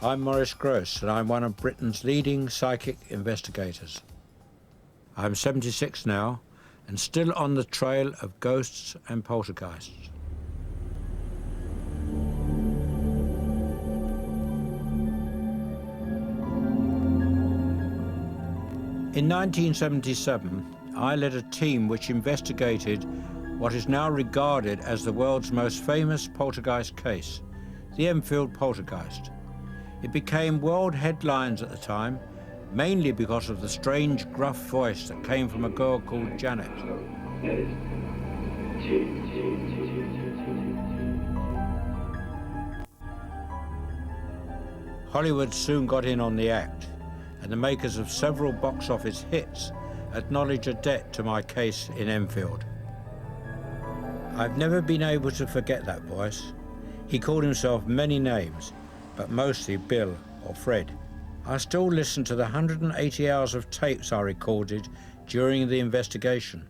I'm Maurice Grosse, and I'm one of Britain's leading psychic investigators. I'm 76 now, and still on the trail of ghosts and poltergeists. In 1977, I led a team which investigated what is now regarded as the world's most famous poltergeist case, the Enfield poltergeist. It became world headlines at the time, mainly because of the strange, gruff voice that came from a girl called Janet. Hollywood soon got in on the act, and the makers of several box office hits acknowledge a debt to my case in Enfield. I've never been able to forget that voice. He called himself many names, but mostly Bill or Fred. I still listen to the 180 hours of tapes I recorded during the investigation.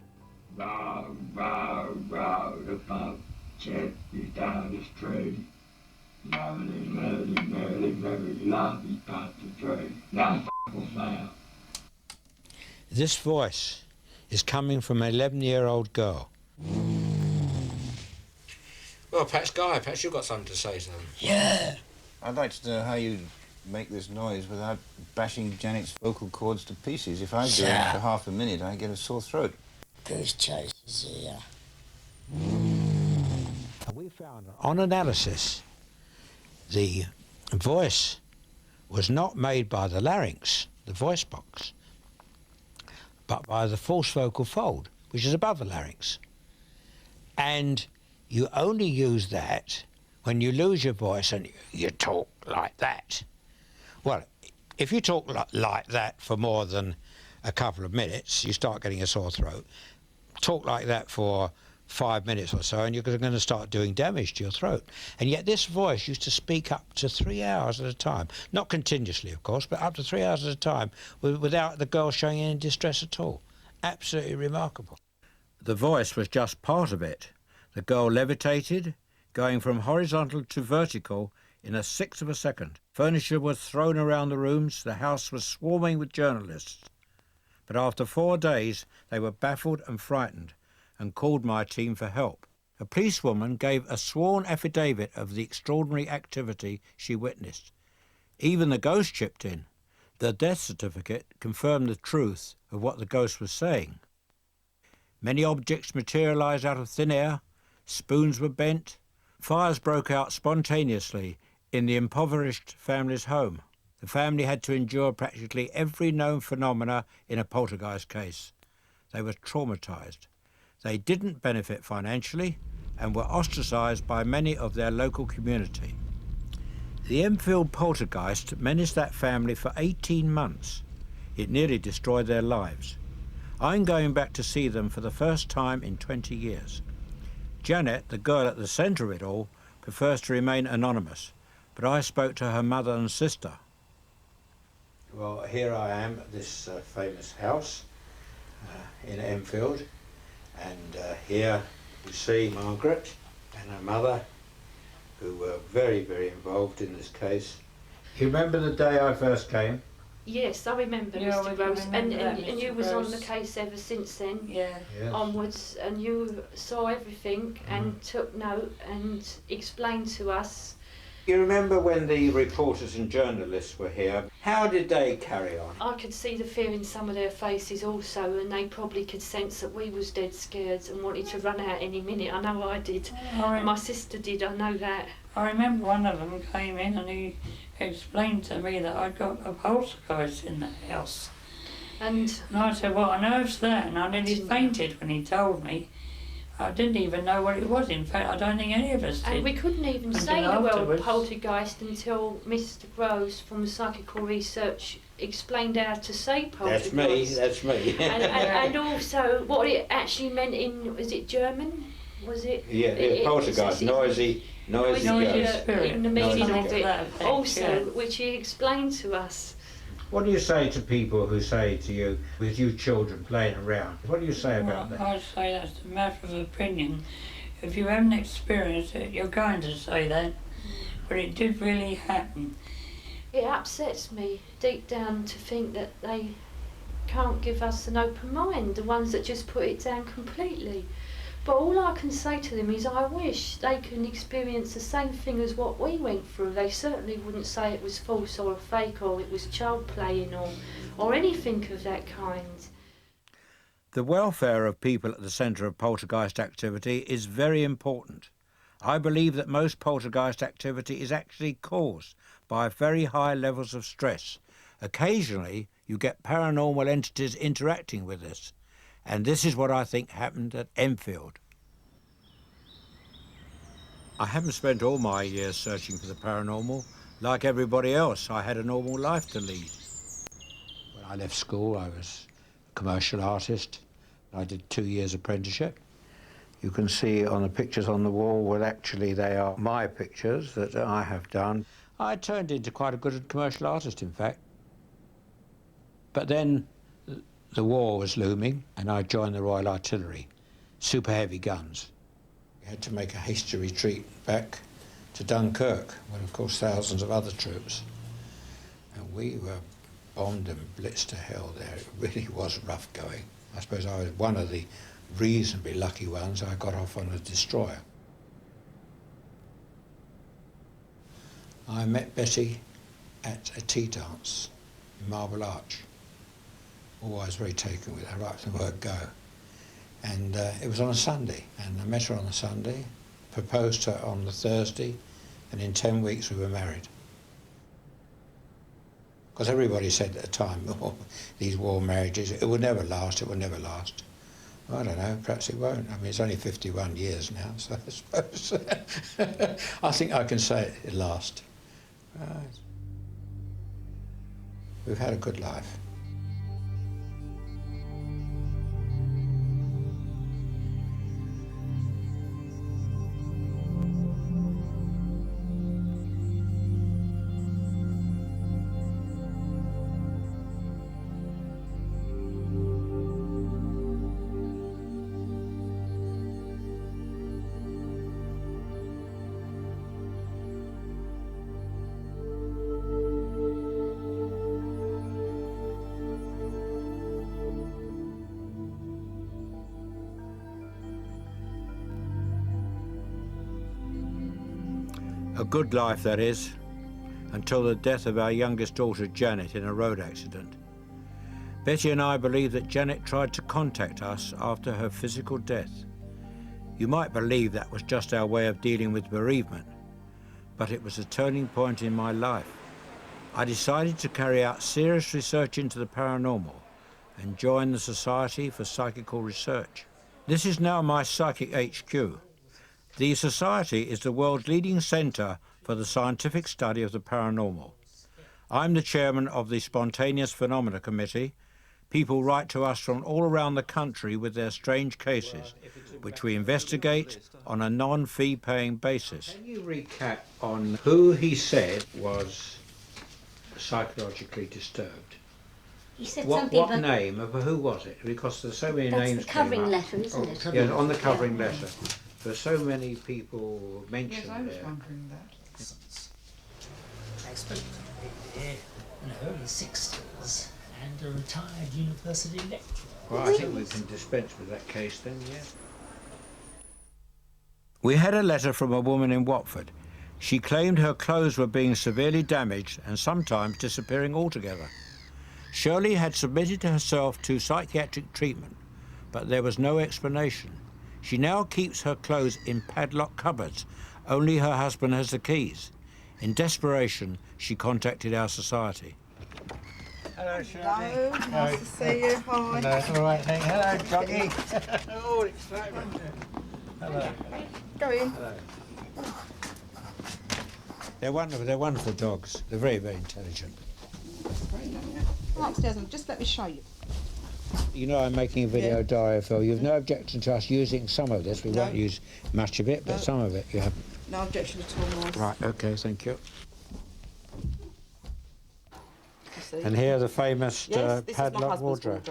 Row, row, row, the boat gently down the stream. Merrily, merrily, merrily, merrily, lovely part the dream. Now now. This voice is coming from an 11-year-old girl. Well, perhaps you've got something to say to them. Yeah. I'd like to know how you make this noise without bashing Janet's vocal cords to pieces. If I do it for half a minute, I get a sore throat. Goose chases here. We found, on analysis, the voice was not made by the larynx, the voice box, but by the false vocal fold, which is above the larynx. And you only use that when you lose your voice and you talk like that. Well, if you talk like that for more than a couple of minutes, you start getting a sore throat. Talk like that for 5 minutes or so and you're going to start doing damage to your throat. And yet this voice used to speak up to 3 hours at a time. Not continuously, of course, but up to 3 hours at a time without the girl showing any distress at all. Absolutely remarkable. The voice was just part of it. The girl levitated, going from horizontal to vertical in a sixth of a second. Furniture was thrown around the rooms. The house was swarming with journalists. But after 4 days, they were baffled and frightened and called my team for help. A policewoman gave a sworn affidavit of the extraordinary activity she witnessed. Even the ghost chipped in. The death certificate confirmed the truth of what the ghost was saying. Many objects materialised out of thin air. Spoons were bent. Fires broke out spontaneously in the impoverished family's home. The family had to endure practically every known phenomena in a poltergeist case. They were traumatised. They didn't benefit financially and were ostracised by many of their local community. The Enfield poltergeist menaced that family for 18 months. It nearly destroyed their lives. I'm going back to see them for the first time in 20 years. Janet, the girl at the centre of it all, prefers to remain anonymous, but I spoke to her mother and sister. Well, here I am at this famous house in Enfield, and here you see Margaret and her mother, who were very, very involved in this case. You remember the day I first came? Yes, I remember, Mr. Grosse, and you was on the case ever since then, Yes. onwards, and you saw everything and took note and explained to us. You remember when the reporters and journalists were here? How did they carry on? I could see the fear in some of their faces also, and they probably could sense that we was dead scared and wanted to run out any minute. I know I did. My sister did, I know that. I remember one of them came in and he explained to me that I'd got a poltergeist in the house. And I said, what on earth's that? And I nearly fainted when he told me. I didn't even know what it was. In fact, I don't think any of us did. And we couldn't even Until say the word afterwards. poltergeist until Mr. Grosse from Psychical Research explained how to say poltergeist. That's me. and also what it actually meant in, was it German? Was it? Yeah, poltergeist, noisy spirit. In the meaning Something of to it that effect, also, yeah. which he explained to us. What do you say to people who say to you, with you children playing around, what do you say about that? I'd say that's a matter of opinion. If you haven't experienced it, you're going to say that. But it did really happen. It upsets me deep down to think that they can't give us an open mind, the ones that just put it down completely. But all I can say to them is I wish they can experience the same thing as what we went through. They certainly wouldn't say it was false or fake or it was child playing or anything of that kind. The welfare of people at the centre of poltergeist activity is very important. I believe that most poltergeist activity is actually caused by very high levels of stress. Occasionally, you get paranormal entities interacting with us, and this is what I think happened at Enfield. I haven't spent all my years searching for the paranormal. Like everybody else, I had a normal life to lead. When I left school, I was a commercial artist. I did 2 years apprenticeship. You can see on the pictures on the wall, well, actually they are my pictures that I have done. I turned into quite a good commercial artist, in fact. But then the war was looming and I joined the Royal Artillery, super heavy guns. We had to make a hasty retreat back to Dunkirk, with of course thousands of other troops. And we were bombed and blitzed to hell there. It really was rough going. I suppose I was one of the reasonably lucky ones. I got off on a destroyer. I met Betty at a tea dance in Marble Arch. Always very taken with her, right from the word go. And it was on a Sunday, and I met her on the Sunday, proposed to her on the Thursday, and in 10 weeks we were married. Because everybody said at the time, oh, these war marriages, it will never last, it will never last. Well, I don't know, perhaps it won't. I mean, it's only 51 years now, so I suppose I think I can say it lasts. Right. We've had a good life. A good life, that is, until the death of our youngest daughter, Janet, in a road accident. Betty and I believe that Janet tried to contact us after her physical death. You might believe that was just our way of dealing with bereavement, but it was a turning point in my life. I decided to carry out serious research into the paranormal and join the Society for Psychical Research. This is now my psychic HQ. The Society is the world's leading centre for the scientific study of the paranormal. I'm the chairman of the Spontaneous Phenomena Committee. People write to us from all around the country with their strange cases, which we investigate on a non-fee-paying basis. Can you recap on who he said was psychologically disturbed? He said What name of who was it? Because there's so many names. That's the covering letter, isn't it? Yeah, on the covering letter. There's so many people mentioned there. Yes, I was wondering that. I spoke to a lady in her early 60s and a retired university lecturer. Well, I think we can dispense with that case then, yes. We had a letter from a woman in Watford. She claimed her clothes were being severely damaged and sometimes disappearing altogether. Shirley had submitted herself to psychiatric treatment, but there was no explanation. She now keeps her clothes in padlocked cupboards. Only her husband has the keys. In desperation, she contacted our society. Hello, Shirley. Hello, nice to see you. Hi. Hello, all right, thank you. Hello, Joggy. Oh, excitement. Hello. Go in. Hello. They're wonderful dogs. They're very, very intelligent. Come upstairs and just let me show you. You know I'm making a video diary, Phil. You've no objection to us using some of this. We won't use much of it, but some of it you have. No objection at all, Maurice. Right, OK, thank you. And here the famous padlock wardrobe.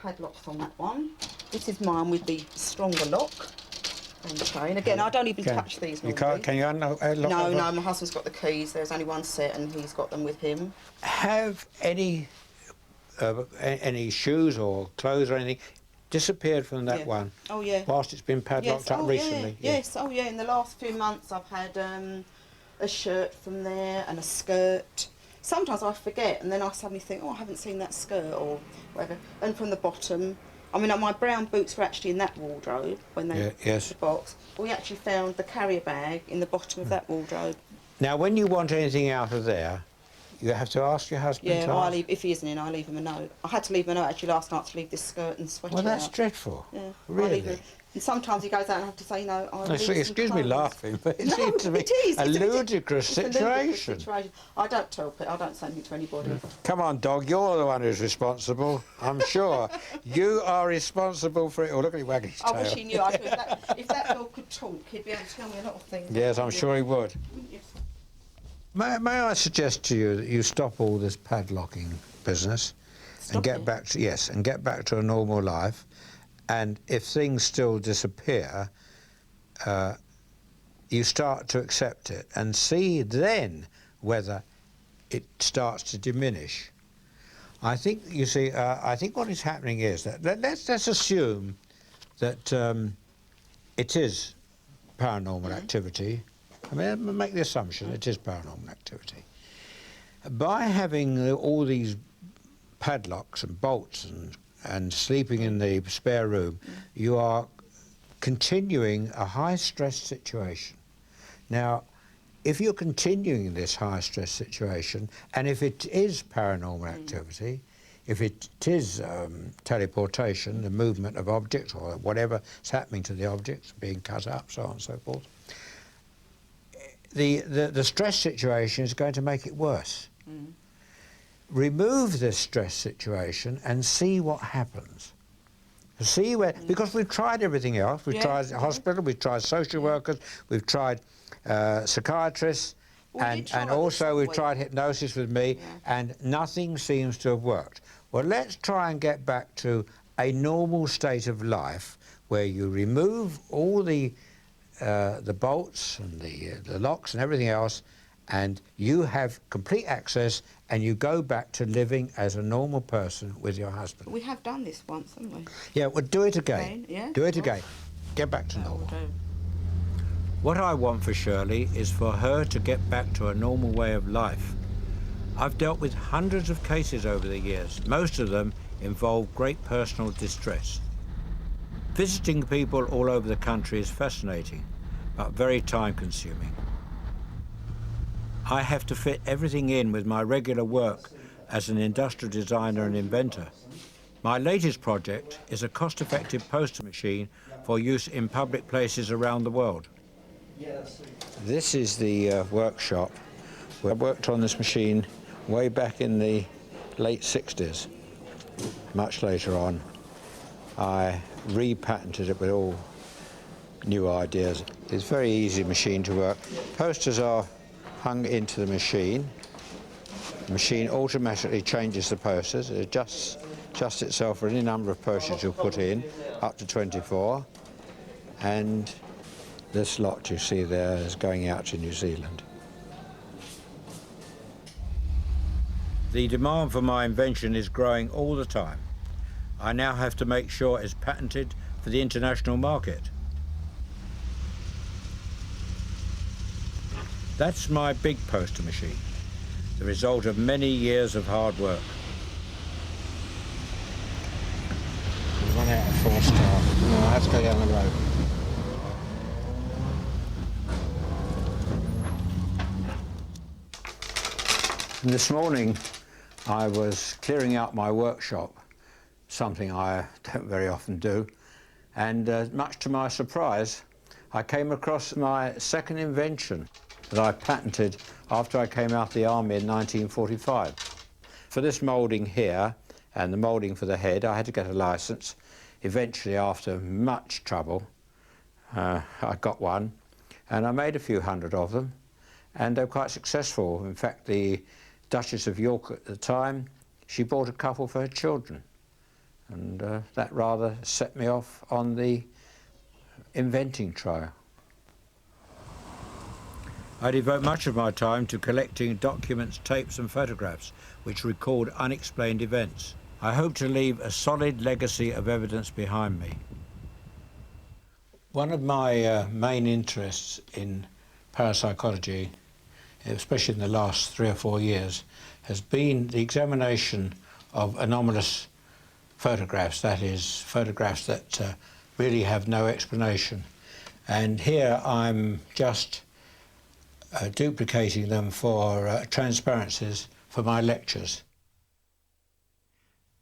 Padlocks on that one. This is mine with the stronger lock. Okay. And again, I don't even touch these You normally. can't, can you unlock No, no, my husband's got the keys. There's only one set and he's got them with him. Have any shoes or clothes or anything disappeared from that one? Oh, yeah. Whilst it's been padlocked up recently? Yeah. Yes, oh, yeah. In the last few months, I've had a shirt from there and a skirt. Sometimes I forget and then I suddenly think, oh, I haven't seen that skirt or whatever. And from the bottom, I mean, my brown boots were actually in that wardrobe when they yes. the box. We actually found the carrier bag in the bottom of that wardrobe. Now, when you want anything out of there, you have to ask your husband. Yeah, I leave, if he isn't in, I leave him a note. I had to leave him a note actually last night to leave this skirt and sweater. Well, that's out. dreadful. Yeah, really. And sometimes he goes out and I have to say, no, excuse me laughing, but it seems to be a ludicrous situation. I don't tell people, I don't say anything to anybody. Come on, dog, you're the one who's responsible, I'm sure. You are responsible for it. Oh, look at him wagging his tail. I wish he knew. If that dog could talk, he'd be able to tell me a lot of things. Yes, I'm sure he would. Yes. May I suggest to you that you stop all this padlocking business and get back to a normal life. And if things still disappear, you start to accept it and see then whether it starts to diminish. I think, you see, I think what is happening is that let's assume that it is paranormal activity. I mean, make the assumption it is paranormal activity. By having all these padlocks and bolts and sleeping in the spare room, you are continuing a high-stress situation. Now, if you're continuing this high-stress situation, and if it is paranormal activity, if it is teleportation, the movement of objects, or whatever is happening to the objects, being cut up, so on and so forth, the stress situation is going to make it worse. Remove this stress situation and see what happens. See where, because we've tried everything else. We've tried hospital, we've tried social workers, we've tried psychiatrists, and also we've tried hypnosis with me, and nothing seems to have worked. Well, let's try and get back to a normal state of life where you remove all the bolts and the locks and everything else, and you have complete access and you go back to living as a normal person with your husband. We have done this once, haven't we? Yeah, well, do it again. Yeah? Do it again. Get back to normal. What I want for Shirley is for her to get back to a normal way of life. I've dealt with hundreds of cases over the years. Most of them involve great personal distress. Visiting people all over the country is fascinating, but very time-consuming. I have to fit everything in with my regular work as an industrial designer and inventor. My latest project is a cost-effective poster machine for use in public places around the world. This is the workshop where I worked on this machine way back in the late 60s. Much later on, I repatented it with all new ideas. It's a very easy machine to work. Posters are hung into the machine. The machine automatically changes the posters. It adjusts itself for any number of posters you put in, up to 24. And this lot you see there is going out to New Zealand. The demand for my invention is growing all the time. I now have to make sure it's patented for the international market. That's my big poster machine, the result of many years of hard work. We've run out of 4-star. No, I have to go down the road. And this morning I was clearing out my workshop, something I don't very often do, and much to my surprise, I came across my second invention that I patented after I came out of the army in 1945. For this moulding here and the moulding for the head, I had to get a licence. Eventually, after much trouble, I got one, and I made a few hundred of them, and they were quite successful. In fact, the Duchess of York at the time, she bought a couple for her children, and that rather set me off on the inventing trial. I devote much of my time to collecting documents, tapes and photographs which record unexplained events. I hope to leave a solid legacy of evidence behind me. One of my main interests in parapsychology, especially in the last 3 or 4 years, has been the examination of anomalous photographs, that is, photographs that really have no explanation. And here I'm just duplicating them for transparencies for my lectures.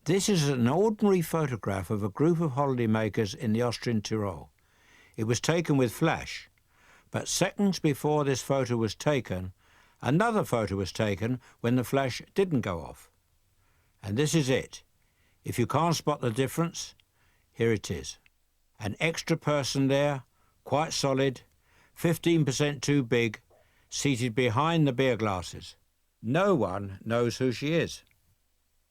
This is an ordinary photograph of a group of holidaymakers in the Austrian Tyrol. It was taken with flash, but seconds before this photo was taken, another photo was taken when the flash didn't go off. And this is it. If you can't spot the difference, here it is. An extra person there, quite solid, 15% too big, seated behind the beer glasses. No one knows who she is.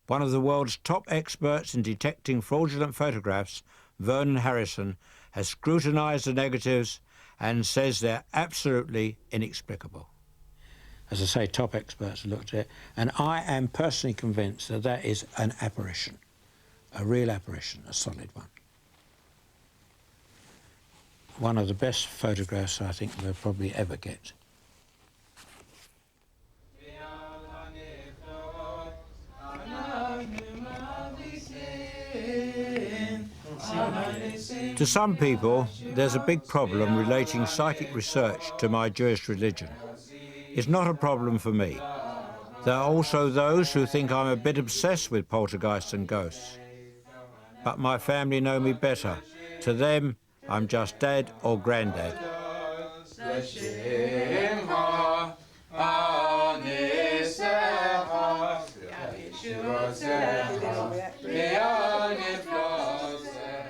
One of the world's top experts in detecting fraudulent photographs, Vernon Harrison, has scrutinised the negatives and says they're absolutely inexplicable. As I say, top experts have looked at it, and I am personally convinced that that is an apparition, a real apparition, a solid one. One of the best photographs I think we'll probably ever get. To some people, there's a big problem relating psychic research to my Jewish religion. It's not a problem for me. There are also those who think I'm a bit obsessed with poltergeists and ghosts. But my family know me better. To them, I'm just dad or granddad.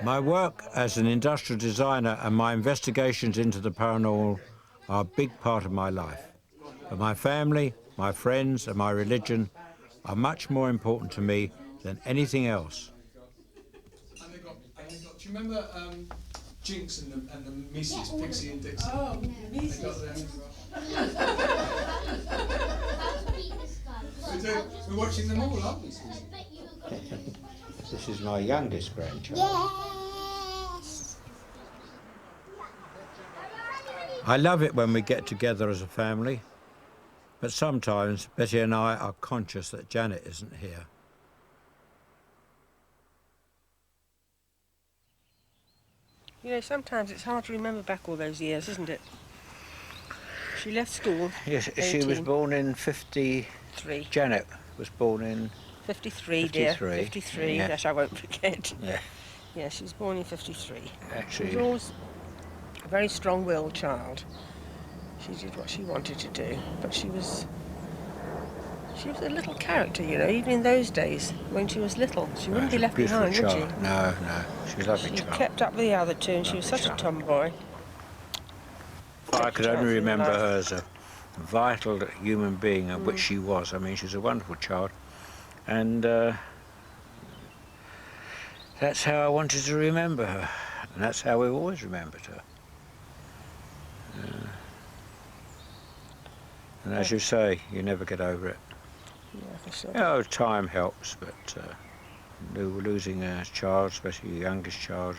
My work as an industrial designer and my investigations into the paranormal are a big part of my life. But my family, my friends and my religion are much more important to me than anything else. Do you remember Jinx and the Misses, Pixie and Dixie? Oh, yeah. They got them as well. We're watching them all, aren't we, Susan? This is my youngest grandchild. Yes. I love it when we get together as a family, but sometimes Betty and I are conscious that Janet isn't here. You know, sometimes it's hard to remember back all those years, isn't it? She left school. Yes, 18. she was born in 53. Janet was born in 53, dear. 53, yeah. that I won't forget. Yeah. Yeah, she was born in 53. Actually, She was always a very strong-willed child. She did what she wanted to do, but she was a little character, you know, even in those days when she was little. She wouldn't be left behind, would she? No, she was a lovely She child. kept up with the other two, and she was such a tomboy. I could only remember her as a vital human being, which she was. I mean, she was a wonderful child, and that's how I wanted to remember her, and that's how we've always remembered her. And as you say, you never get over it. Yeah, for sure. You know, time helps, but losing a child, especially your youngest child,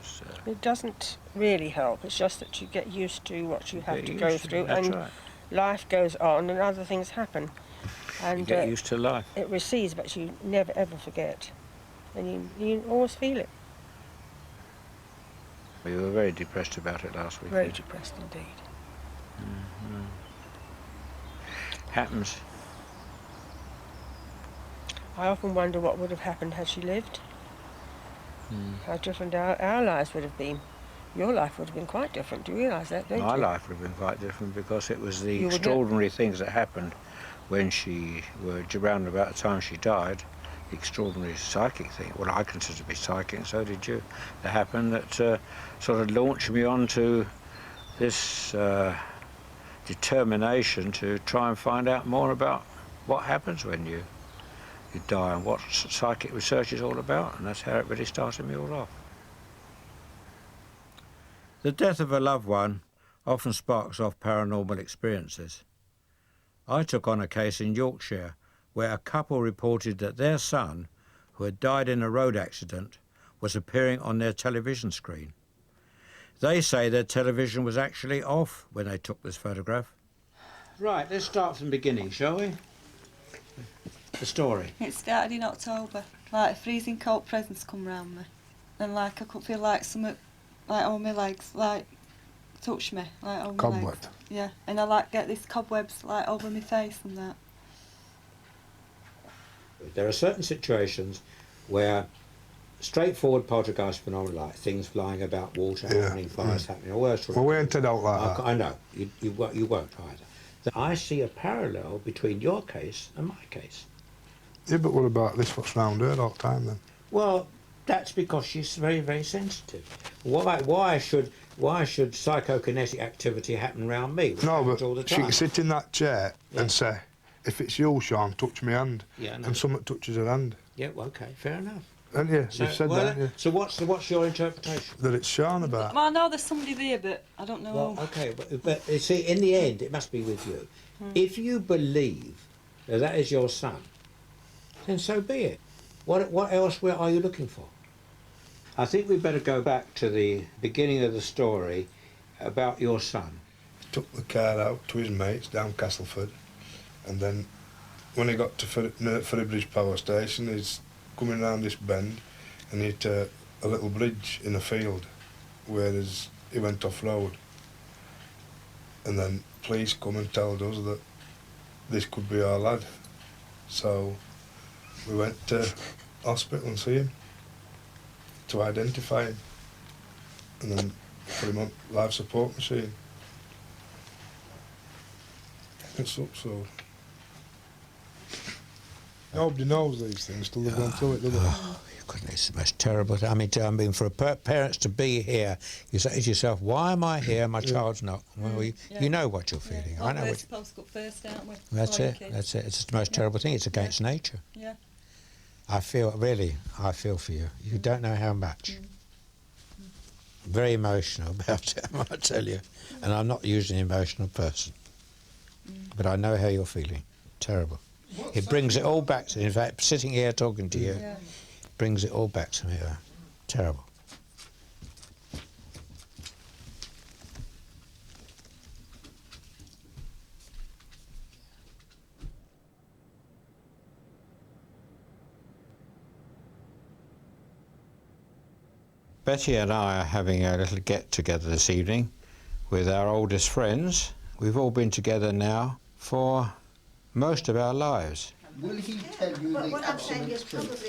is... It doesn't really help. It's just that you get used to what you have to go through, That's and right. life goes on, and other things happen. And You get used to life. it recedes, but you never ever forget, and you always feel it. We were very depressed about it last week. Very depressed indeed. Happens. I often wonder what would have happened had she lived. How different our lives would have been. Your life would have been quite different. Do you realise that, don't you? My life would have been quite different because it was the You would extraordinary things that happened when she were around about the time she died. The extraordinary psychic thing, what I consider to be psychic, and so did you, that happened that sort of launched me onto this determination to try and find out more about what happens when you die and what psychic research is all about, and that's how it really started me all off. The death of a loved one often sparks off paranormal experiences. I took on a case in Yorkshire where a couple reported that their son, who had died in a road accident, was appearing on their television screen. They say their television was actually off when they took this photograph. Right, let's start from the beginning, shall we? The story. It started in October. Like freezing cold presents come round me. And like I could feel like something, like all my legs, like touch me, like all my Cobweb. legs. Yeah, and I like get these cobwebs like over my face and that. There are certain situations where straightforward poltergeist phenomena, like things flying about, water happening, fires happening, all those sort of Well, we ain't out like that. I know, you won't either. I see a parallel between your case and my case. Yeah, but what about this? What's round her all the time then? Well, that's because she's very, very sensitive. Why should psychokinetic activity happen round me? No, but all the she time. can sit in that chair and say, if it's you, Sean, touch my hand. Yeah, I know. And someone touches her hand. Yeah, well, okay, fair enough. And yeah, So, you've said well, that, yeah. So what's your interpretation? That it's Sean about. Well, I know there's somebody there, but I don't know. Well, okay, but you see, in the end, it must be with you. If you believe that is your son, then so be it. What else are you looking for? I think we'd better go back to the beginning of the story about your son. He took the car out to his mates down Castleford, and then when he got to Ferrybridge Power Station, he's coming round this bend and he hit a little bridge in a field where he went off road. And then police come and told us that this could be our lad. So we went to hospital and see him to identify him, and then put him on life support machine. It's up, so nobody knows these things till they've gone through it, do they? Oh, goodness, it's the most terrible thing. I mean, for parents to be here, you say to yourself, why am I here? My child's not. Well, you know what you're feeling. I know We're what supposed to go first, aren't we? That's it. That's it. It's the most terrible thing. It's against nature. Yeah. I feel for you. You don't know how much. Very emotional about it, I tell you. And I'm not usually an emotional person. But I know how you're feeling. Terrible. It brings it all back to, in fact, sitting here talking to you, brings it all back to me. Terrible. Betty and I are having a little get-together this evening with our oldest friends. We've all been together now for most of our lives. Will he tell you the absolute truth?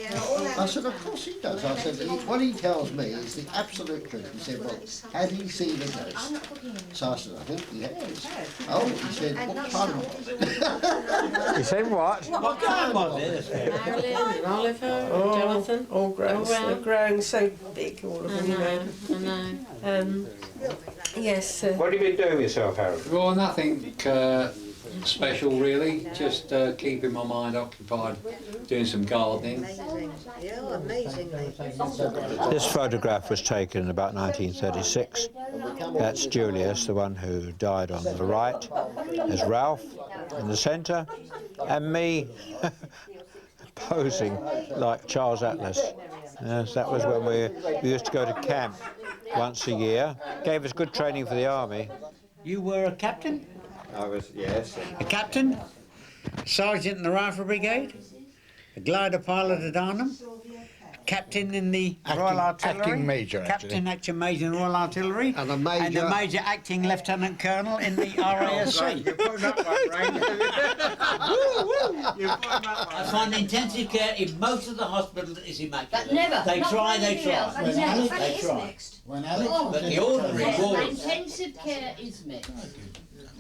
I said, of course he does. I said, what he tells me is the absolute truth. He said, well, had he seen a ghost? So I said, I think he has. Oh, he said, what time was it? He said what? What time was it? Marilyn, Oliver, Jonathan, all grown. They're growing so big, all of them. I know. Yes. What have you been doing with yourself, Harold? Well, nothing special really, just keeping my mind occupied, doing some gardening. This photograph was taken in about 1936. That's Julius, the one who died on the right. There's Ralph in the centre, and me posing like Charles Atlas. Yes, that was when we used to go to camp once a year. Gave us good training for the army. You were a captain? I was, yes. A captain? Sergeant in the Rifle Brigade? A glider pilot at Arnhem? Captain in the Royal Artillery? Acting major, actually. Captain, acting major in the Royal Artillery? And a major... And a major acting lieutenant colonel in the RASC? You put him up one, Ray. I find intensive care in most of the hospitals is immaculate. But never. They Not try, when they anything try. else. When Never. they try. Mixed. When Alex But the ordinary wards, Intensive care is mixed.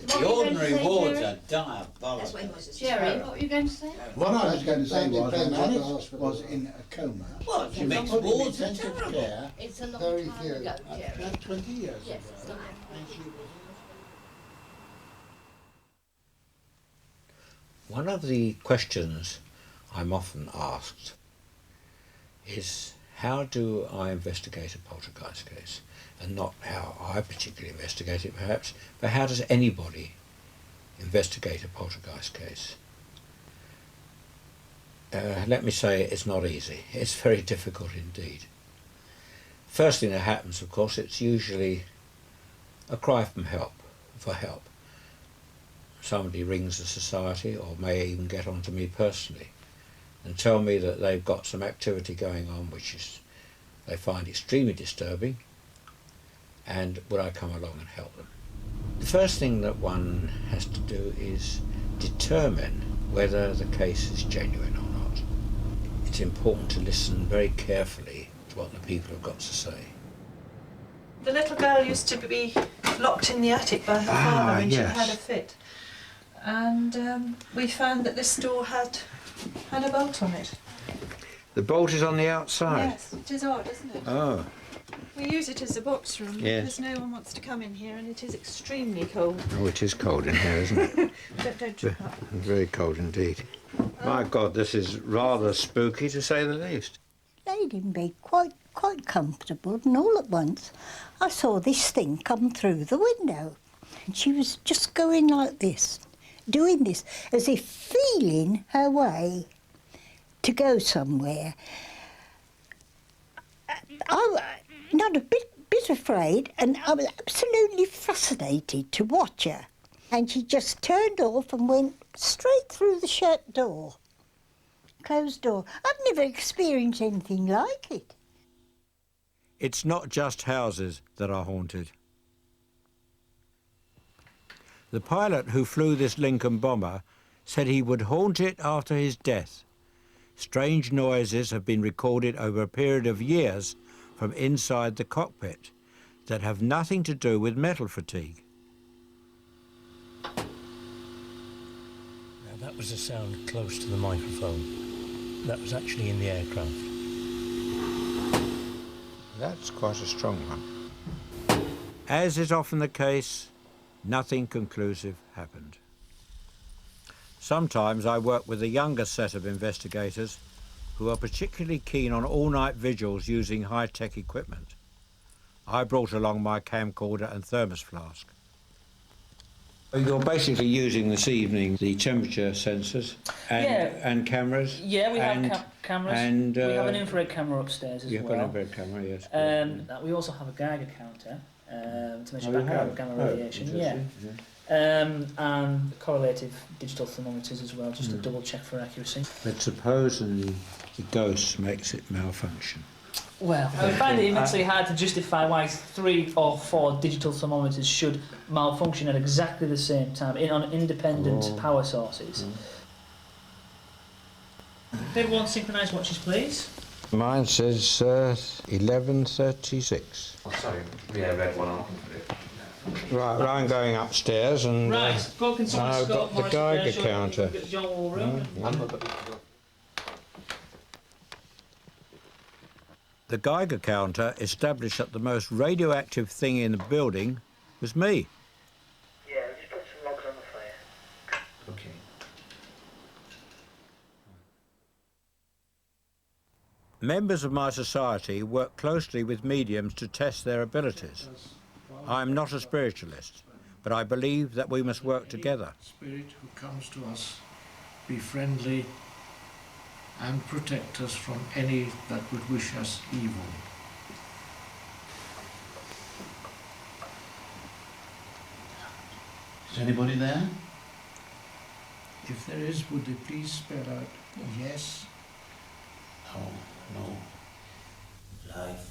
the ordinary wards are diabolical. That's what he was. Jerry, what were you going to say? What I was going to say was when Alex was in a coma, Well, she she makes put him in wards are intensive terrible. care, It's a long very time few. ago, Jerry. About 20 years Yes, ago. it's long. One of the questions I'm often asked is How do I investigate a poltergeist case? And not how I particularly investigate it perhaps, but how does anybody investigate a poltergeist case? Let me say it's not easy. It's very difficult indeed. First thing that happens, of course, it's usually a cry for help. Somebody rings the society or may even get on to me personally and tell me that they've got some activity going on which they find extremely disturbing, and would I come along and help them? The first thing that one has to do is determine whether the case is genuine or not. It's important to listen very carefully to what the people have got to say. The little girl used to be locked in the attic by her father when yes. she had a fit. And we found that this door had a bolt on it. The bolt is on the outside? Yes, it is odd, isn't it? Oh. We use it as a box room Yes. because no one wants to come in here and it is extremely cold. Oh, it is cold in here, isn't it? Don't trip up. Very cold indeed. My God, this is rather spooky to say the least. Laid in bed quite comfortable, and all at once I saw this thing come through the window. And she was just going like this, doing this, as if feeling her way to go somewhere. I was not a bit afraid, and I was absolutely fascinated to watch her. And she just turned off and went straight through the shut door. Closed door. I've never experienced anything like it. It's not just houses that are haunted. The pilot who flew this Lincoln bomber said he would haunt it after his death. Strange noises have been recorded over a period of years from inside the cockpit that have nothing to do with metal fatigue. Now that was a sound close to the microphone. That was actually in the aircraft. That's quite a strong one. As is often the case, nothing conclusive happened. Sometimes I work with a younger set of investigators who are particularly keen on all-night vigils using high-tech equipment. I brought along my camcorder and thermos flask. You're basically using this evening the temperature sensors and cameras? Yeah, we have cameras. And, we have an infrared camera upstairs as well. You've got an infrared camera, yes. We also have a Geiger counter to measure you background have? gamma radiation. Yeah. And correlative digital thermometers as well, just to double check for accuracy. But suppose the ghost makes it malfunction. Well, I find it immensely hard to justify why 3 or 4 digital thermometers should malfunction at exactly the same time on independent power sources. Everyone synchronised watches, please. Mine says 11:36. Oh, sorry, yeah, red one on. Right, well, I'm going upstairs and Right, go consult I've got the Geiger counter. The Geiger counter established that the most radioactive thing in the building was me. Yeah, just put some logs on the fire. Okay. Members of my society work closely with mediums to test their abilities. I am not a spiritualist, but I believe that we must work together. Spirit who comes to us, be friendly and protect us from any that would wish us evil. Is anybody there? If there is, would they please spell out yes? No. Life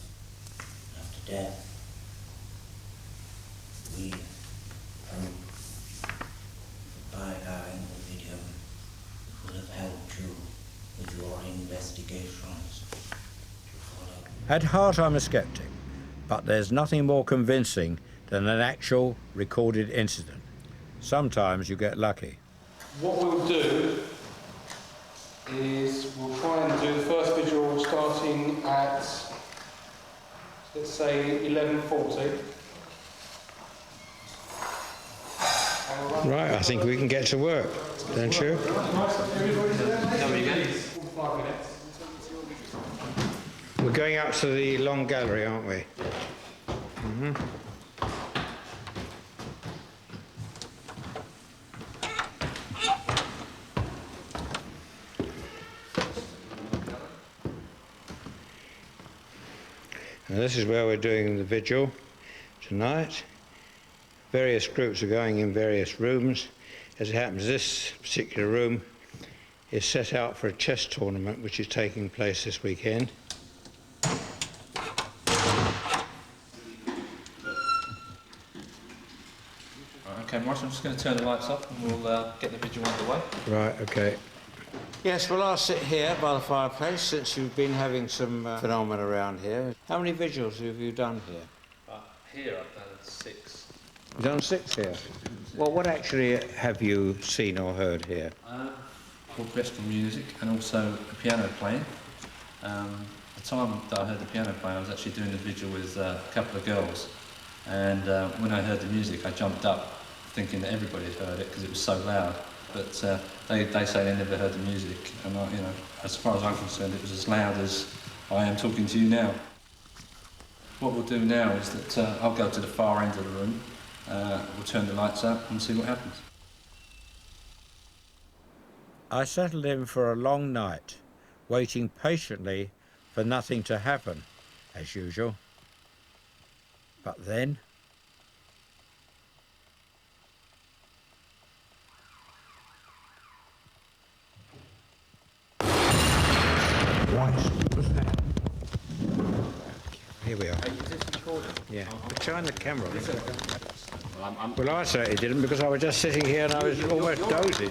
after death. We hope by allowing the video will have helped you with your investigations to follow. At heart, I'm a skeptic, but there's nothing more convincing than an actual recorded incident. Sometimes you get lucky. What we'll do is we'll try and do the first visual starting at, let's say, 11:40. Right, I think we can get to work, don't you? Well, going up to the long gallery, aren't we? Mm-hmm. And this is where we're doing the vigil tonight. Various groups are going in various rooms. As it happens, this particular room is set out for a chess tournament which is taking place this weekend. Okay, Maurice, I'm just going to turn the lights off and we'll get the vigil underway. Right, okay. Yes, well, I'll sit here by the fireplace since you've been having some phenomena around here. How many vigils have you done here? Here I've done 6. You've done 6 here? Well, what actually have you seen or heard here? Orchestral music and also a piano playing. The time that I heard the piano playing, I was actually doing the vigil with a couple of girls, and when I heard the music I jumped up thinking that everybody had heard it because it was so loud, but they say they never heard the music, and you know, as far as I'm concerned it was as loud as I am talking to you now. What we'll do now is that I'll go to the far end of the room, we'll turn the lights up and see what happens. I settled in for a long night, waiting patiently for nothing to happen, as usual. But then... Here we are. Yeah, but shine the camera. Well, I certainly didn't, because I was just sitting here and I was almost dozing.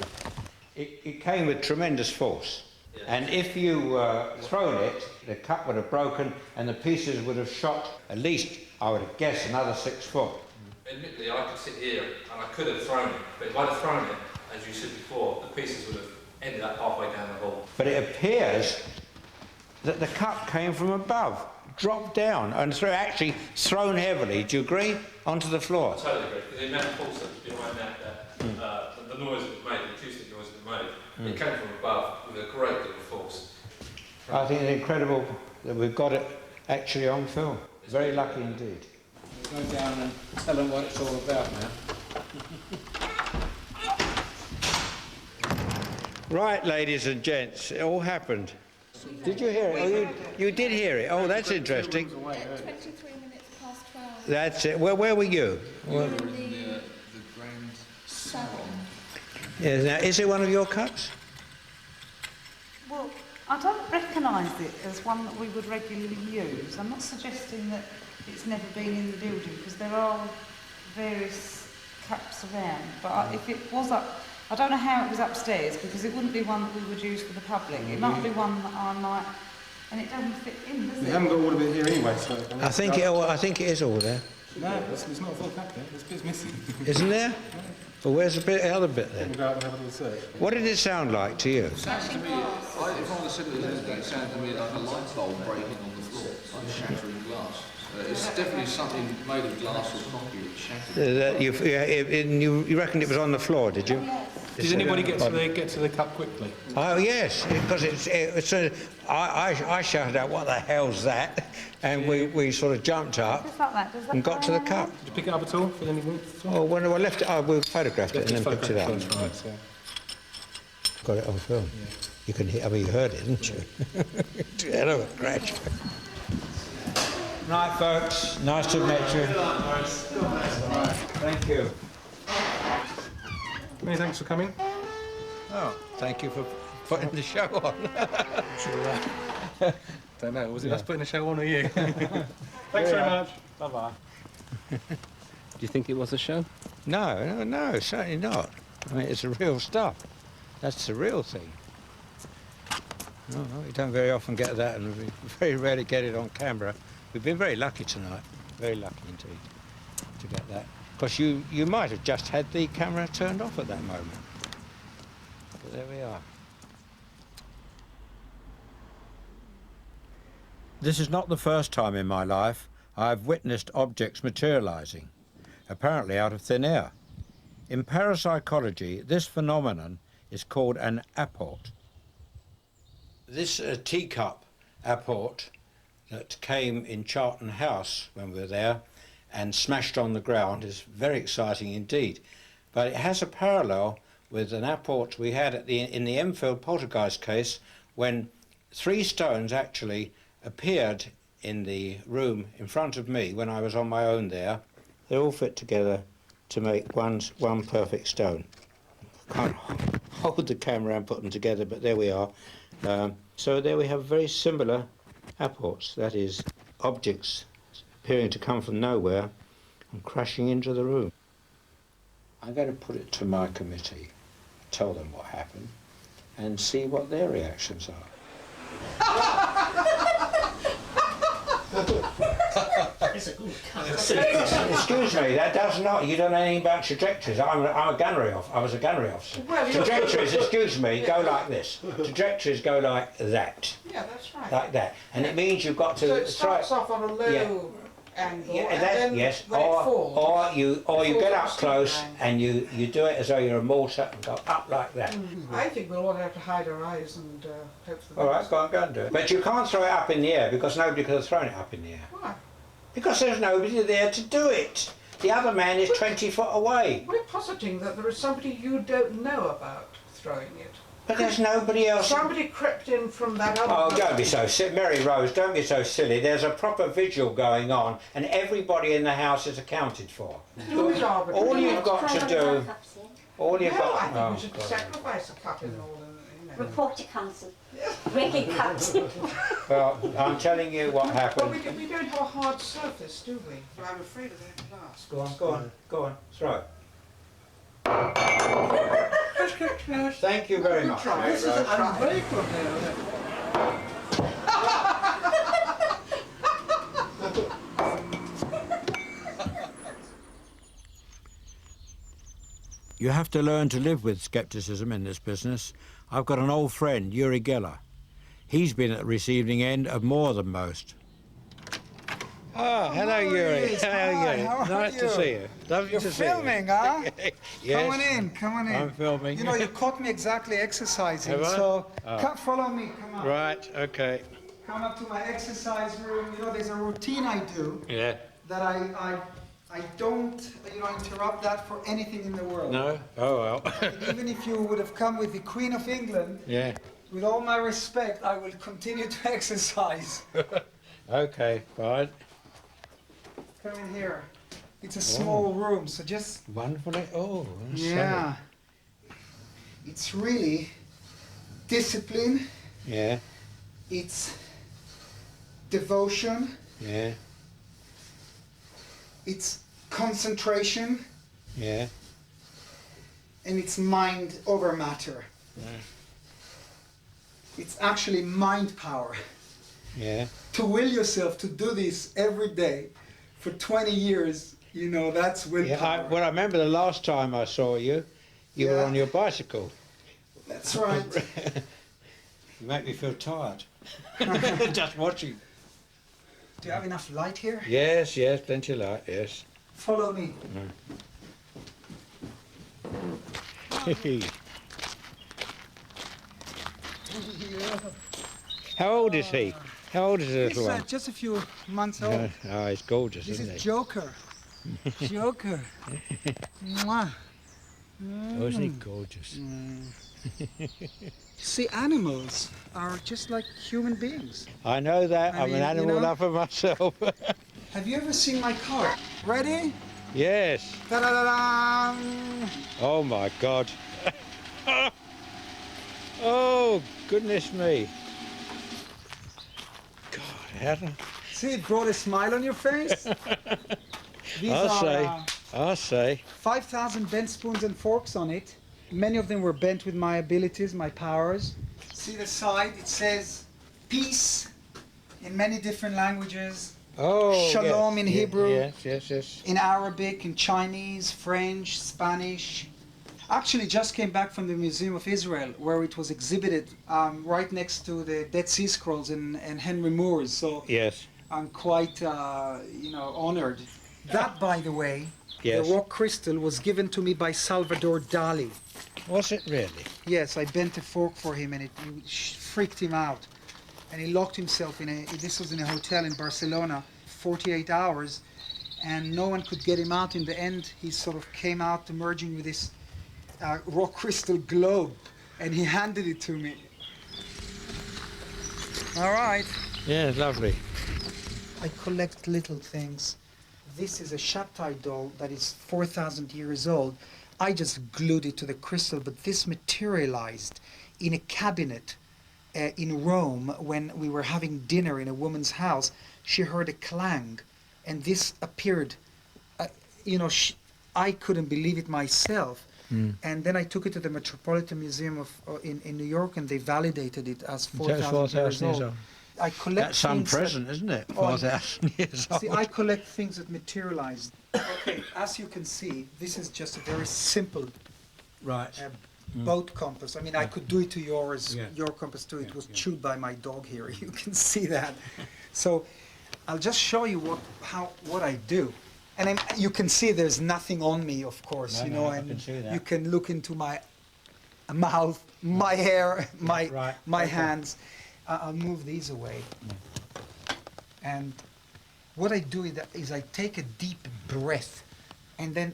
It came with tremendous force, and if you thrown it, the cup would have broken and the pieces would have shot at least, I would guess, another 6 foot. Admittedly, I could sit here and I could have thrown it, but if I'd have thrown it, as you said before, the pieces would have ended up halfway down the hall. But it appears that the cup came from above, dropped down, and actually thrown heavily, do you agree, onto the floor? I totally agree, because the amount of force that was behind that, the noise that was made, the acoustic noise that was made, it came from above with a great deal of force. I think it's incredible that we've got it actually on film. Very lucky indeed. We'll go down and tell them what it's all about now. Right, ladies and gents, it all happened. Did you hear it? Oh, you did hear it. Oh, that's interesting. 23 minutes past 12. That's it. Where were you? We were in the grand salon. Yes, now, is it one of your cups? Well, I don't recognise it as one that we would regularly use. I'm not suggesting that it's never been in the building, because there are various cups around. But if it was up, I don't know how it was upstairs, because it wouldn't be one that we would use for the public. It might be one that I might, and it doesn't fit in, does it? We haven't got all of it here anyway, so... I think it is all there. No, it's not a full cup there. This bit's missing. Isn't there? Well, where's the other bit then? We'll go out and have a little search. What did it sound like to you? It sounded to me, if I was sitting there, it sounded to me like a light bulb breaking on the floor, like shattering glass. It's definitely something made of glass or concrete shattered. You reckoned it was on the floor, did you? Did anybody get to the cup quickly? Oh yes, because I shouted out, "What the hell's that?" And we sort of jumped up and got to the cup. Did you pick it up at all? Feel anything? Oh, when I left it, we photographed it and then picked it up. Right, yeah. Got it on film. Yeah. You can hear. I mean, you heard it, didn't you? Hell of a crash. Night, folks. Nice to meet you. Thank you. Many thanks for coming. Oh, thank you for putting the show on. Don't know, was it us putting the show on or you? Thanks very much. Bye-bye. Do you think it was a show? No, certainly not. I mean, it's the real stuff. That's the real thing. No, we don't very often get that, and we very rarely get it on camera. We've been very lucky tonight, very lucky indeed, to get that. Because you might have just had the camera turned off at that moment. But there we are. This is not the first time in my life I have witnessed objects materializing, apparently out of thin air. In parapsychology, this phenomenon is called an apport. This teacup apport that came in Charlton House when we were there and smashed on the ground is very exciting indeed. But it has a parallel with an apport we had in the Enfield poltergeist case, when 3 stones actually appeared in the room in front of me when I was on my own there. They all fit together to make one perfect stone. Can't hold the camera and put them together, but there we are. So there we have very similar apports, that is, objects appearing to come from nowhere and crashing into the room. I'm going to put it to my committee, tell them what happened, and see what their reactions are. It's a good cut. Excuse me, that does not. You don't know anything about trajectories. I was a gunnery officer. Well, Trajectories, excuse me, go like this. Trajectories go like that. Yeah, that's right. Like that, and it means you've got to. So it starts off on a low angle, and then yes, when it falls, or you falls get at up a close steeper and you do it as though you're a mortar and go up like that. I think we'll all have to hide our eyes and hope for the All right, best. go and do it. But you can't throw it up in the air because nobody could have thrown it up in the air. Why? Because there's nobody there to do it. The other man is 20 foot away. We're positing that there is somebody you don't know about throwing it. But there's nobody else. Somebody crept in from that other... Oh, don't be so silly. Mary Rose, don't be so silly. There's a proper vigil going on and everybody in the house is accounted for. All you've got to do... All you've got... I think we should sacrifice a cup in all. Report to council. Breaking cuts. Well, I'm telling you what happened. Well, we don't have a hard surface, do we? I'm afraid of that glass. Go on, throw it. Thank you very much. This is a try. Very good there. You have to learn to live with scepticism in this business. I've got an old friend, Uri Geller. He's been at the receiving end of more than most. Oh, hello, Uri. How are Nice to you? see you. Lovely You're to see you. filming, huh? Yes. Come on in. I'm filming. You know, you caught me exactly exercising, Have I? so Oh. come follow me, come on. Right, okay. Come up to my exercise room. You know, there's a routine I do Yeah. that I don't, interrupt that for anything in the world. No? Oh, well. Even if you would have come with the Queen of England, Yeah. with all my respect, I will continue to exercise. Okay, fine. Come in here. It's a small room, so just... Wonderful. Oh, that's Yeah. It's really discipline. lovely. Yeah, It's devotion. yeah, It's concentration. yeah. And it's mind over matter. Yeah. It's actually mind power. Yeah. To will yourself to do this every day for 20 years, that's willpower. Well, I remember the last time I saw you, you were Yeah. on your bicycle. That's right. You make me feel tired. Just watching. Do you have enough light here? Yes, plenty of light, yes. Follow me. How old is he? How old is the He's little one? just a few months old. Oh, he's gorgeous, This isn't is he? Joker. Joker. Mwah. Oh, isn't he gorgeous? See, animals are just like human beings. I know that. I'm mean, an animal lover myself. Have you ever seen my car? Ready? Yes. Ta-da-da-da! Oh, my God. Oh, goodness me. God, how do See, it brought a smile on your face. These I'll say. 5,000 bent spoons and forks on it. Many of them were bent with my abilities, my powers. See the side, it says peace in many different languages. Oh, Shalom in Hebrew. Yes. In Arabic, in Chinese, French, Spanish. Actually, just came back from the Museum of Israel, where it was exhibited right next to the Dead Sea Scrolls and Henry Moore's. So Yes. I'm quite, honored. That, by the way, Yes. the rock crystal was given to me by Salvador Dali. Was it really? Yes, I bent a fork for him and it freaked him out. and he locked himself in this was in a hotel in Barcelona, 48 hours, and no one could get him out. In the end, he sort of came out emerging with this rock crystal globe, and he handed it to me. All right. Yeah, lovely. I collect little things. This is a Shabtai doll that is 4,000 years old. I just glued it to the crystal, but this materialized in a cabinet in Rome when we were having dinner in a woman's house. She heard a clang, and this appeared. I couldn't believe it myself. And then I took it to the Metropolitan Museum of in New York, and they validated it as 4,000 years old. I collect That's some things present, isn't it? 4,000 years old. See, I collect things that materialize. Okay, as you can see, this is just a very simple boat compass. I mean, I could do it to yours, your compass too. It was chewed by my dog here. You can see that. So I'll just show you what I do. And you can see there's nothing on me, of course, and I can see that. you can look into my mouth, my hair, my hands. I'll move these away. And what I do is I take a deep breath and then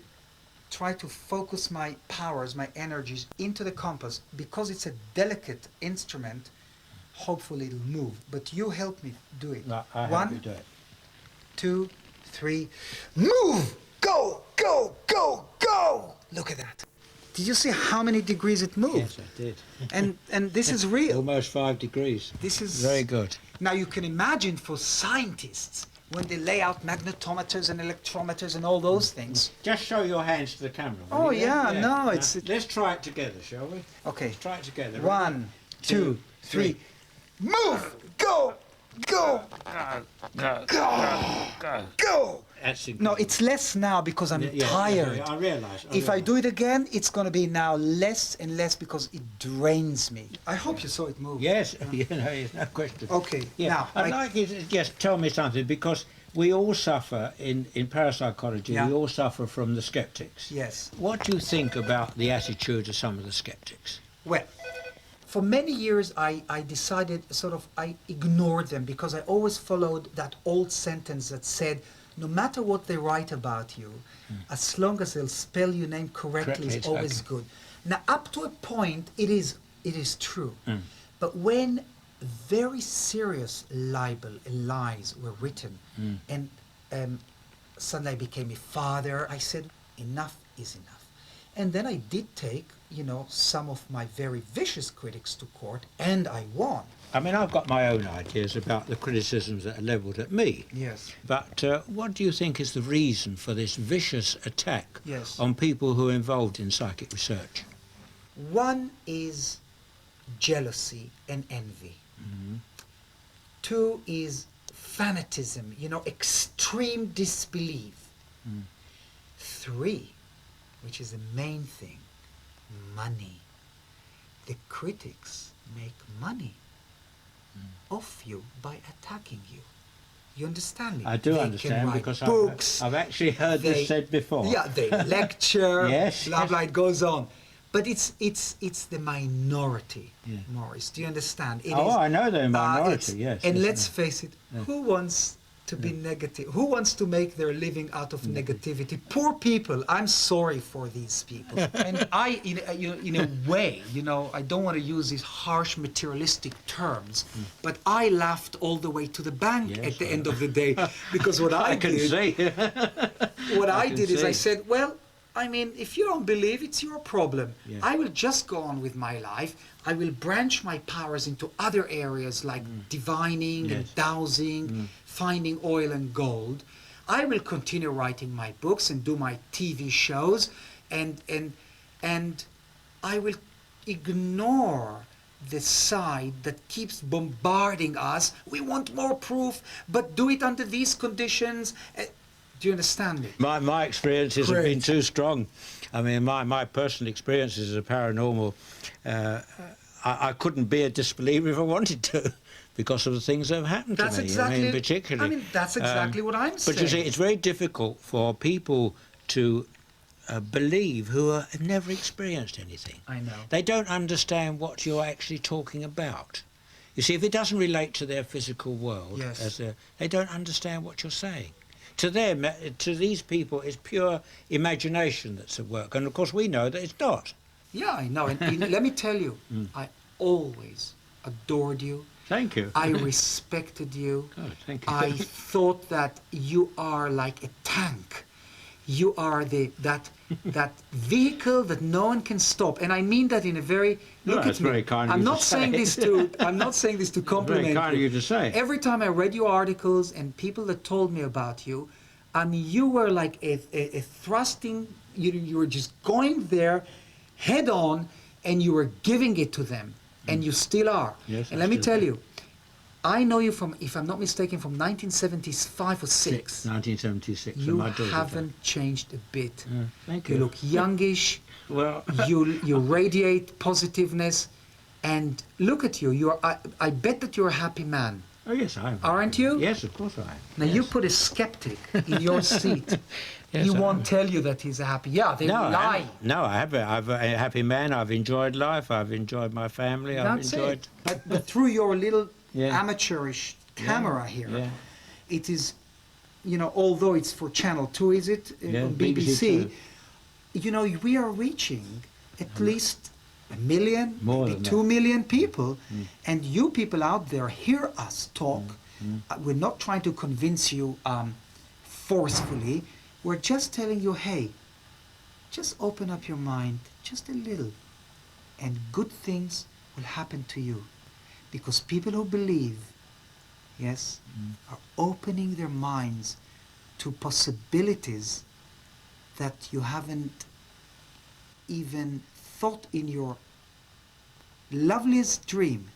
try to focus my powers, my energies into the compass. Because it's a delicate instrument, hopefully it'll move. But you help me do it. I help you do it. 2, 3, move! Go, go, go, go! Look at that. Did you see how many degrees it moved? Yes, I did. And this is real. Almost 5 degrees. This is very good. Now you can imagine for scientists when they lay out magnetometers and electrometers and all those things. Just show your hands to the camera. Oh yeah, no, it's. Let's try it together, shall we? Okay. Let's try it together. 1, 2, 3, move! Go! Go! Go! Go! Go! No, it's less now because I'm tired. I realise. If I do it again, it's going to be now less and less because it drains me. I hope you saw it move. Yes, there's no question. Okay, now I'd like you to just tell me something, because we all suffer in parapsychology. We all suffer from the skeptics. Yes. What do you think about the attitude of some of the skeptics? Well, for many years I decided I ignored them because I always followed that old sentence that said, no matter what they write about you, as long as they'll spell your name correctly, it's always good. Now, up to a point, it is true. But when very serious libel and lies were written, and suddenly I became a father, I said, enough is enough. And then I did take, some of my very vicious critics to court, and I won. I mean, I've got my own ideas about the criticisms that are levelled at me. Yes. But what do you think is the reason for this vicious attack on people who are involved in psychic research? One is jealousy and envy. 2 is fanatism, extreme disbelief. 3, which is the main thing, money. The critics make money off you by attacking you. You understand me? I do understand, because I've actually heard this said before. Yeah, they lecture, yes, blah, blah, it goes on. But it's the minority, Maurice. Do you understand? I know they're a minority, yes. And let's face it, who wants to be negative? Who wants to make their living out of negativity? Poor people. I'm sorry for these people. And I, in a way, I don't want to use these harsh materialistic terms, but I laughed all the way to the bank at the end of the day, because what I did, what I did is I said, well, I mean, if you don't believe, it's your problem. I will just go on with my life. I will branch my powers into other areas like divining and dowsing, finding oil and gold. I will continue writing my books and do my TV shows, and I will ignore the side that keeps bombarding us. We want more proof, but do it under these conditions. Do you understand me? My experiences have been too strong. I mean, my personal experiences as a paranormal, I couldn't be a disbeliever if I wanted to, because of the things that have happened to me. Exactly, I mean, particularly. I mean, that's exactly what I'm saying. But you see, it's very difficult for people to believe who have never experienced anything. I know. They don't understand what you're actually talking about. You see, if it doesn't relate to their physical world, Yes. They don't understand what you're saying. To them, to these people, it's pure imagination that's at work, and of course we know that it's not. Yeah, I know. And let me tell you, I always adored you. Thank you. I respected you. Oh, thank you. I thought that you are like a tank. You are that vehicle that no one can stop, and I mean that in a very look that's at me. very kind of I'm you to not saying say. this to I'm not saying this to compliment Very kind of you to say. Every time I read your articles and people that told me about you, I mean, you were like a thrusting. You were just going there, head on, and you were giving it to them, and you still are. Yes, and I let me still tell do. you, I know you from, if I'm not mistaken, from 1975 or 6. 1976. You my daughter's haven't changed a bit. Thank You you. look youngish. Well, you radiate positiveness, and look at you. You are. I bet that you're a happy man. Oh yes, I am. Aren't you? Yes, of course I am. Now you put a skeptic in your seat. Yes, he I won't am. tell you that he's a happy. Yeah, they No, lie. I haven't. I'm a happy man. I've enjoyed life. I've enjoyed my family. I've That's enjoyed. it. But through your little Yeah. amateurish camera here, Yeah. it is, you know, although it's for Channel 2, is it? Yeah, On BBC BBC, you know, we are reaching at least 1 million, More maybe than 2 that. million people. And you people out there hear us talk. We're not trying to convince you forcefully. We're just telling you, hey, just open up your mind just a little, and good things will happen to you. Because people who believe, yes, are opening their minds to possibilities that you haven't even thought in your loveliest dream.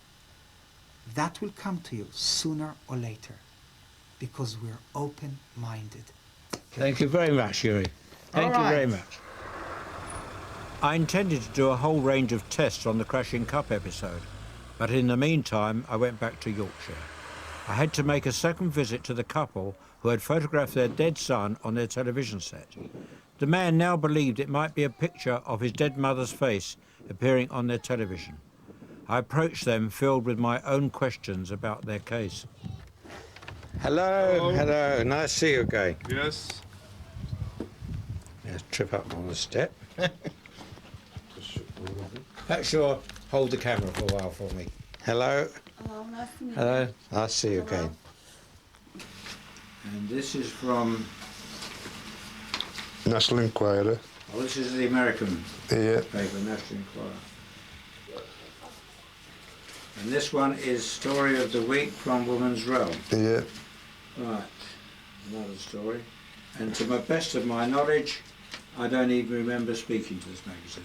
That will come to you sooner or later, because we're open-minded. Thank you very much, Yuri. Thank you very much. I intended to do a whole range of tests on the Crashing Cup episode, but in the meantime, I went back to Yorkshire. I had to make a second visit to the couple who had photographed their dead son on their television set. The man now believed it might be a picture of his dead mother's face appearing on their television. I approached them filled with my own questions about their case. Hello, hello, nice to see you again. Yes. Let's trip up on the step. Perhaps you'll hold the camera for a while for me. Hello. Hello, nice to meet you. Hello. Nice to see you Hello. again. And this is from... National Enquirer. Oh, this is the American paper, National Enquirer. And this one is Story of the Week from Woman's Realm. Yeah. Right, another story. And to the best of my knowledge, I don't even remember speaking to this magazine.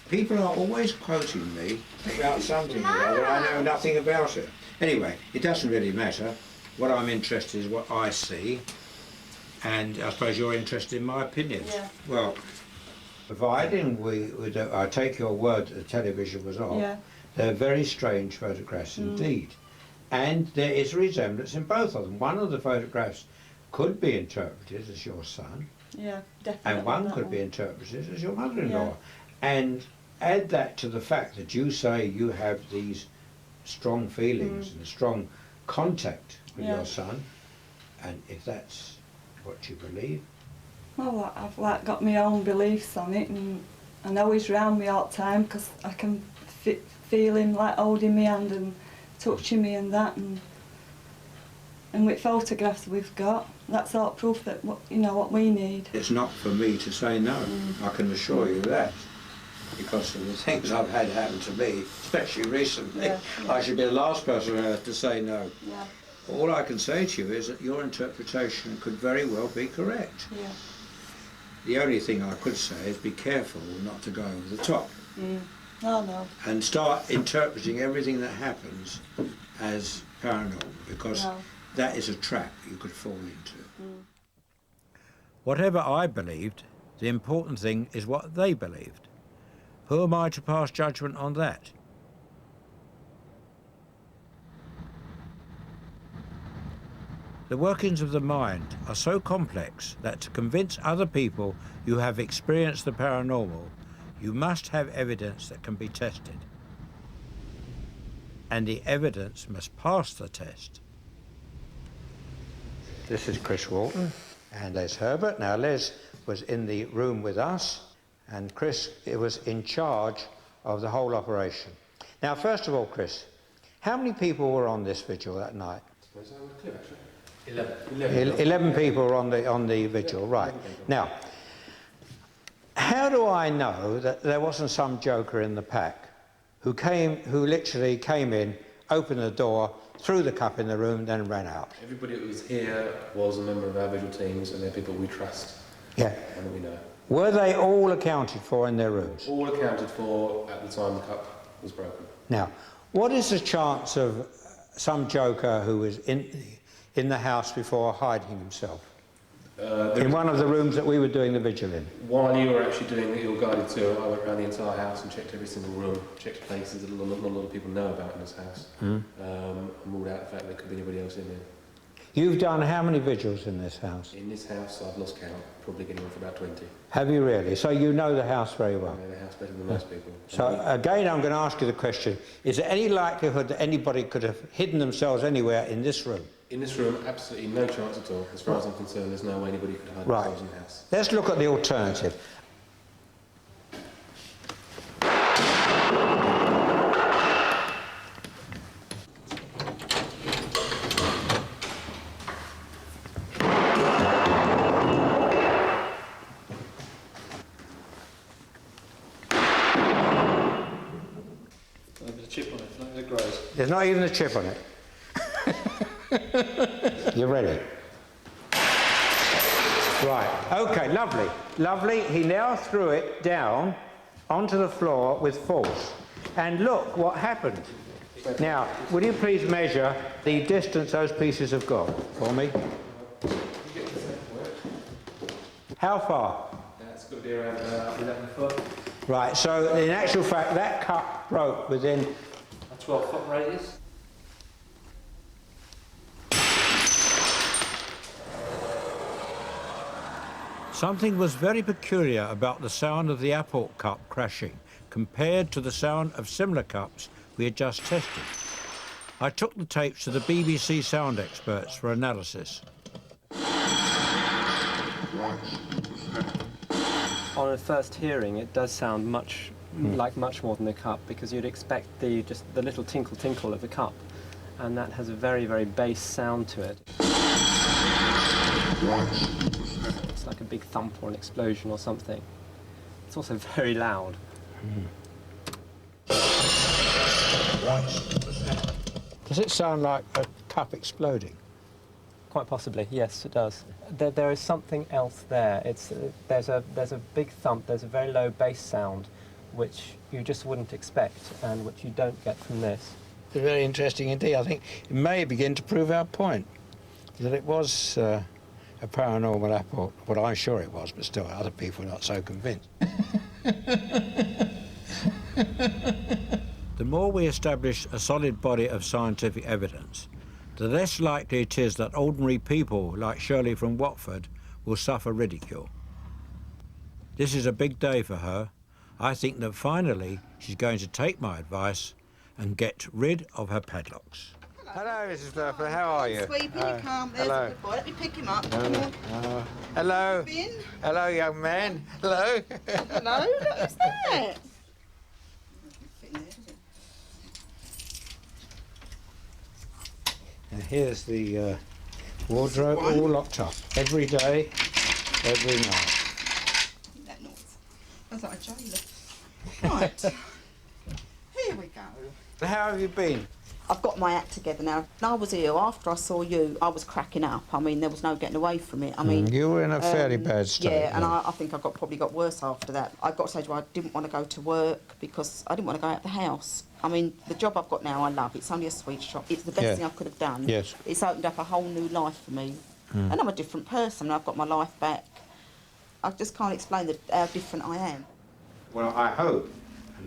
People are always quoting me about something or other. I know nothing about it. Anyway, it doesn't really matter. What I'm interested in is what I see, and I suppose you're interested in my opinions. Yeah. Well, providing I take your word that the television was off, Yeah. they're very strange photographs indeed. And there is a resemblance in both of them. One of the photographs could be interpreted as your son, Yeah, definitely. and one that could be interpreted as your mother-in-law. Yeah. And add that to the fact that you say you have these strong feelings and strong contact with Yeah. your son, and if that's what you believe, Well, I've got my own beliefs on it, and I know he's round me all the time because I can feel him like holding my hand and touching me and that, and with photographs we've got, that's all proof that what we need. it's not for me to say no. I can assure you that. Because of the things I've had happen to me, especially recently, Yeah, yeah. I should be the last person on earth to say no. Yeah. All I can say to you is that your interpretation could very well be correct. Yeah. The only thing I could say is be careful not to go over the top No. and start interpreting everything that happens as paranormal, because No. that is a trap you could fall into. Whatever I believed, the important thing is what they believed. Who am I to pass judgment on that? The workings of the mind are so complex that to convince other people you have experienced the paranormal, you must have evidence that can be tested. and the evidence must pass the test. This is Chris Walton, and there's Herbert. Now, Les was in the room with us, and Chris was in charge of the whole operation. Now, first of all, Chris, how many people were on this vigil that night? 11 people were on the vigil, right. Now, how do I know that there wasn't some joker in the pack who literally came in, opened the door, threw the cup in the room, then ran out? Everybody that was here was a member of our vigil teams, and they're people we trust. Yeah. And that we know. Were they all accounted for in their rooms? All accounted for at the time the cup was broken. Now, what is the chance of some joker who was in the house before hiding himself? In one of the rooms that we were doing the vigil in? While you were actually doing your guided tour, I went around the entire house and checked every single room, checked places that not a lot of people know about in this house, and ruled out the fact there could be anybody else in there. You've done how many vigils in this house? In this house, I've lost count, probably getting on for about 20. Have you really? So you know the house very well? I know the house better than most people. So again, I'm going to ask you the question, is there any likelihood that anybody could have hidden themselves anywhere in this room? In this room, absolutely no chance at all. As far as I'm concerned, there's no way anybody could hide Right. themselves in the house. Let's look at the alternative. There's a chip on it, no, it grows. There's not even a chip on it. You ready? Right, okay, lovely. Lovely. He now threw it down onto the floor with force. And look what happened. Now, will you please measure the distance those pieces have got for me? How far? That's got to be around 11 foot. Right, so in actual fact, that cup broke within A 12-foot radius. Something was very peculiar about the sound of the Apport cup crashing compared to the sound of similar cups we had just tested. I took the tapes to the BBC sound experts for analysis. On a first hearing, it does sound much like much more than a cup, because you'd expect just the little tinkle tinkle of the cup, and that has a very, very bass sound to it. It's like a big thump or an explosion or something. It's also very loud. Does it sound like a cup exploding? Quite possibly, yes, it does. There is something else there. There's a big thump. There's a very low bass sound, which you just wouldn't expect, and which you don't get from this. It's very interesting indeed. I think it may begin to prove our point that it was a paranormal Apport. Well, I'm sure it was, but still, other people are not so convinced. The more we establish a solid body of scientific evidence, the less likely it is that ordinary people like Shirley from Watford will suffer ridicule. This is a big day for her. I think that finally she's going to take my advice and get rid of her padlocks. Hello, Mrs. Flurper, how are you? Sweeping, you calm. There's a good boy. Let me pick him up. Hello. Bin. Hello, young man. Hello. Hello, who's that? And here's the wardrobe all locked up. Every day, every night. That noise. That's like a jailer. Right. Here we go. How have you been? I've got my act together now. When I was ill, after I saw you, I was cracking up. I mean, there was no getting away from it. I mean, you were in a fairly bad state. Yeah, and I think I probably got worse after that. I got to the stage where I didn't want to go to work because I didn't want to go out of the house. I mean, the job I've got now, I love. It's only a sweet shop. It's the best thing I could have done. Yes. It's opened up a whole new life for me. And I'm a different person. I've got my life back. I just can't explain how different I am. Well, I hope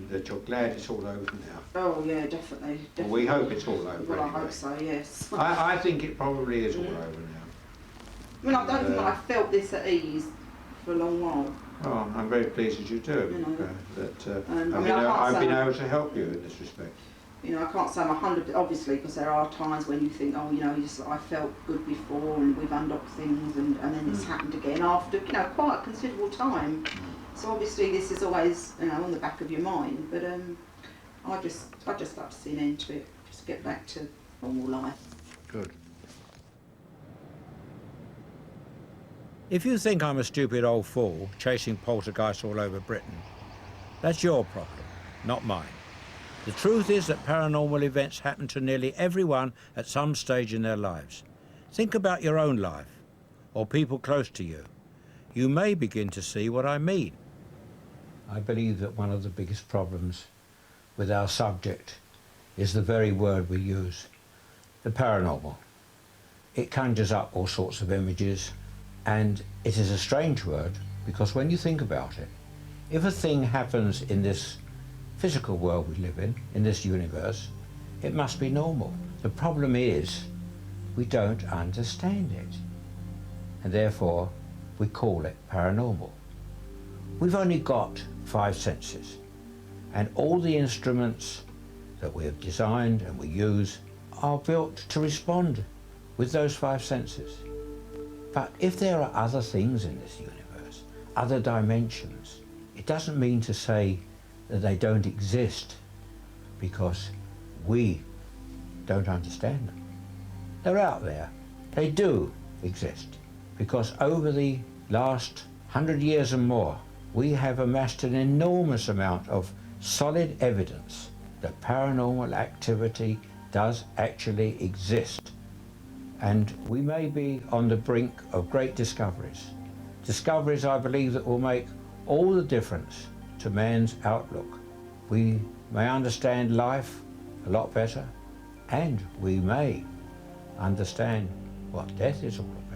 that you're glad it's all over now. Oh, yeah, definitely. Well, we hope it's all over. Well, anyway. I hope so, yes. I think it probably is all over now. I mean, I don't think I felt this at ease for a long while. Oh, I'm very pleased that you do. You know. That I mean, I can't I've been say- able to help you in this respect. You know, I can't say I'm 100, obviously, because there are times when you think, oh, you know, I felt good before and we've unlocked things and then it's happened again after, you know, quite a considerable time. So obviously this is always, you know, on the back of your mind, but I just like to see an end to it, just get back to normal life. Good. If you think I'm a stupid old fool chasing poltergeists all over Britain, that's your problem, not mine. The truth is that paranormal events happen to nearly everyone at some stage in their lives. Think about your own life, or people close to you. You may begin to see what I mean. I believe that one of the biggest problems with our subject is the very word we use, the paranormal. It conjures up all sorts of images, and it is a strange word because when you think about it, if a thing happens in this physical world we live in this universe, it must be normal. The problem is we don't understand it, and therefore we call it paranormal. We've only got 5 senses, and all the instruments that we have designed and we use are built to respond with those 5 senses. But if there are other things in this universe, other dimensions, it doesn't mean to say that they don't exist because we don't understand them. They're out there. They do exist because over the last 100 years and more, we have amassed an enormous amount of solid evidence that paranormal activity does actually exist. And we may be on the brink of great discoveries. Discoveries, I believe, that will make all the difference to man's outlook. We may understand life a lot better, and we may understand what death is all about.